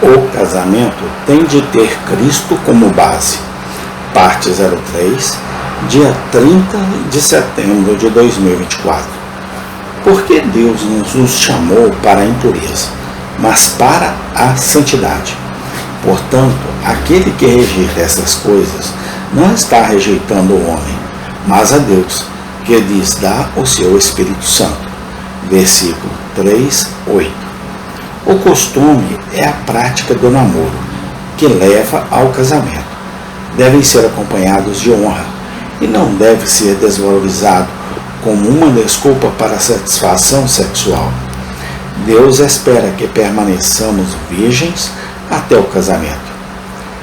O casamento tem de ter Cristo como base. Parte 03, dia 30 de setembro de 2024. Porque Deus não nos chamou para a impureza, mas para a santidade. Portanto, aquele que rejeita essas coisas não está rejeitando o homem, mas a Deus, que lhes dá o seu Espírito Santo. Versículo 3:8. O costume é a prática do namoro, que leva ao casamento. Devem ser acompanhados de honra e não deve ser desvalorizado como uma desculpa para a satisfação sexual. Deus espera que permaneçamos virgens até o casamento.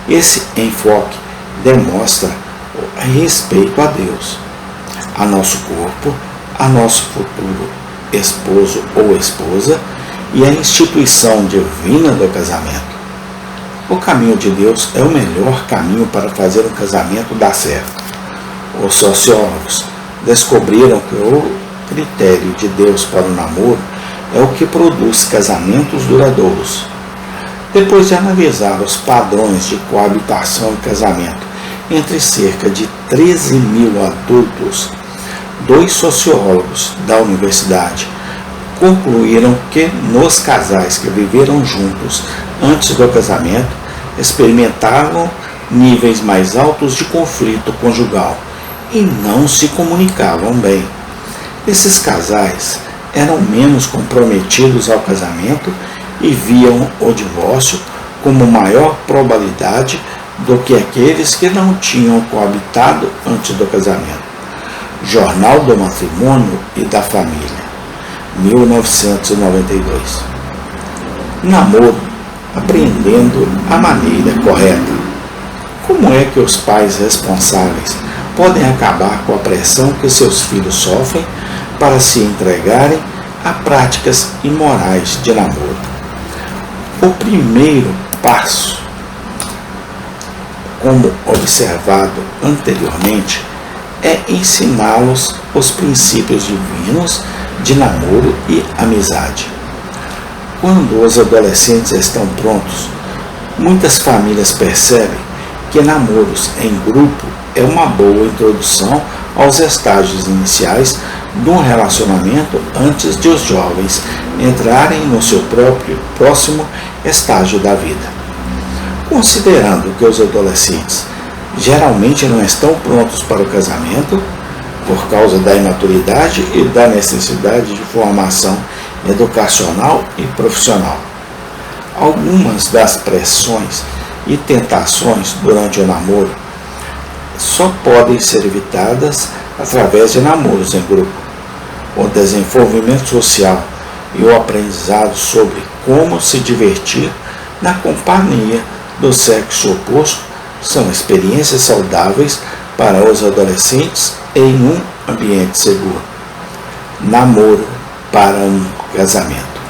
Esse enfoque demonstra o respeito a Deus, a nosso corpo, a nosso futuro esposo ou esposa e a instituição divina do casamento. O caminho de Deus é o melhor caminho para fazer um casamento dar certo. Os sociólogos descobriram que o critério de Deus para o namoro é o que produz casamentos duradouros. Depois de analisar os padrões de coabitação e casamento entre cerca de 13 mil adultos, 2 sociólogos da universidade concluíram que nos casais que viveram juntos antes do casamento experimentavam níveis mais altos de conflito conjugal e não se comunicavam bem. Esses casais eram menos comprometidos ao casamento e viam o divórcio como maior probabilidade do que aqueles que não tinham coabitado antes do casamento. Jornal do Matrimônio e da Família, 1992. Namoro, aprendendo a maneira correta. Como é que os pais responsáveis podem acabar com a pressão que seus filhos sofrem para se entregarem a práticas imorais de namoro? O primeiro passo, como observado anteriormente, é ensiná-los os princípios divinos de namoro e amizade. Quando os adolescentes estão prontos, muitas famílias percebem que namoros em grupo é uma boa introdução aos estágios iniciais de um relacionamento antes de os jovens entrarem no seu próximo estágio da vida. Considerando que os adolescentes geralmente não estão prontos para o casamento, por causa da imaturidade e da necessidade de formação educacional e profissional. Algumas das pressões e tentações durante o namoro só podem ser evitadas através de namoros em grupo. O desenvolvimento social e o aprendizado sobre como se divertir na companhia do sexo oposto são experiências saudáveis para os adolescentes em um ambiente seguro. Namoro para um casamento.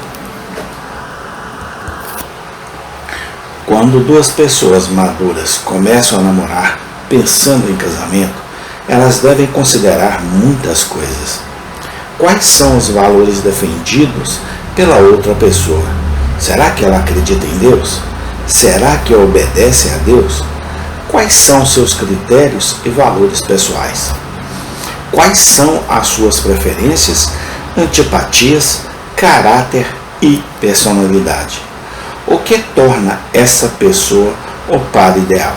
Quando 2 pessoas maduras começam a namorar pensando em casamento, elas devem considerar muitas coisas. Quais são os valores defendidos pela outra pessoa? Será que ela acredita em Deus? Será que obedece a Deus? Quais são seus critérios e valores pessoais? Quais são as suas preferências, antipatias, caráter e personalidade? O que torna essa pessoa o par ideal?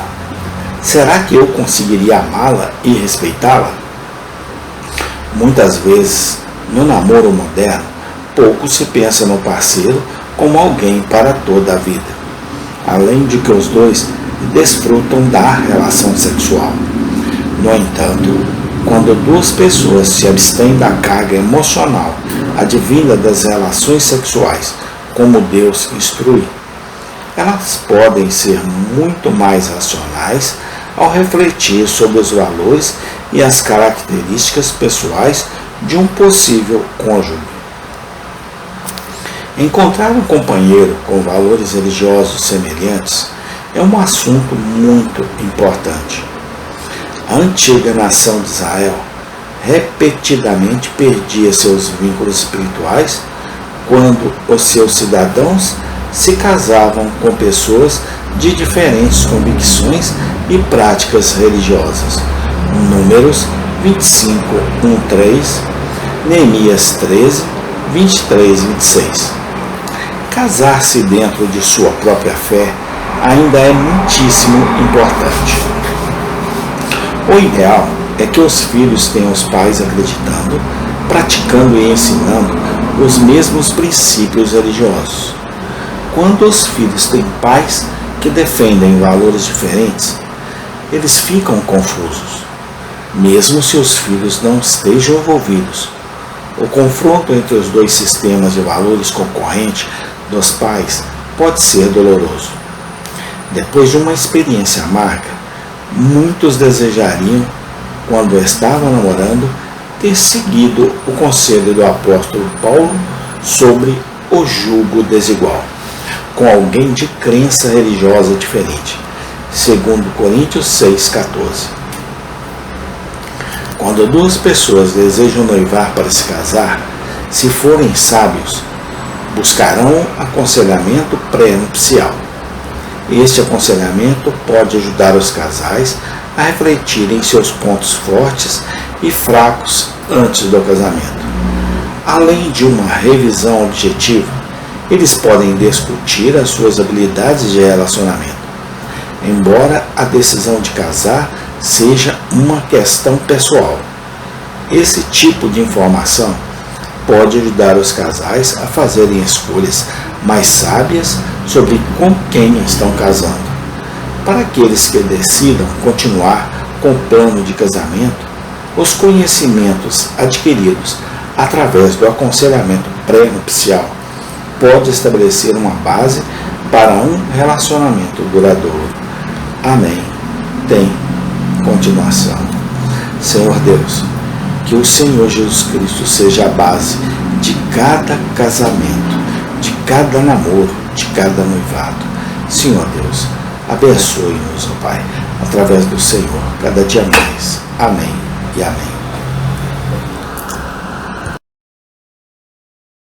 Será que eu conseguiria amá-la e respeitá-la? Muitas vezes, no namoro moderno, pouco se pensa no parceiro como alguém para toda a vida, além de que os dois desfrutam da relação sexual. No entanto, quando 2 pessoas se abstêm da carga emocional advinda das relações sexuais, como Deus instrui, elas podem ser muito mais racionais ao refletir sobre os valores e as características pessoais de um possível cônjuge. Encontrar um companheiro com valores religiosos semelhantes é um assunto muito importante. A antiga nação de Israel repetidamente perdia seus vínculos espirituais quando os seus cidadãos se casavam com pessoas de diferentes convicções e práticas religiosas. Números 25, 1-3, Neemias 13, 23 e 26. Casar-se dentro de sua própria fé ainda é muitíssimo importante. O ideal é que os filhos tenham os pais acreditando, praticando e ensinando os mesmos princípios religiosos. Quando os filhos têm pais que defendem valores diferentes, eles ficam confusos, mesmo se os filhos não estejam envolvidos. O confronto entre os dois sistemas de valores concorrentes dos pais pode ser doloroso. Depois de uma experiência amarga, muitos desejariam, quando estavam namorando, ter seguido o conselho do apóstolo Paulo sobre o jugo desigual, com alguém de crença religiosa diferente, segundo Coríntios 6,14. Quando duas pessoas desejam noivar para se casar, se forem sábios, buscarão aconselhamento pré-nupcial. Este aconselhamento pode ajudar os casais a refletirem seus pontos fortes e fracos antes do casamento. Além de uma revisão objetiva, eles podem discutir as suas habilidades de relacionamento. Embora a decisão de casar seja uma questão pessoal, esse tipo de informação pode ajudar os casais a fazerem escolhas mais sábias sobre com quem estão casando. Para aqueles que decidam continuar com o plano de casamento, os conhecimentos adquiridos através do aconselhamento pré-nupcial pode estabelecer uma base para um relacionamento duradouro. Amém. Tem continuação. Senhor Deus, que o Senhor Jesus Cristo seja a base de cada casamento, de cada namoro, de cada noivado. Senhor Deus, abençoe-nos, ó Pai, através do Senhor, cada dia mais. Amém e amém.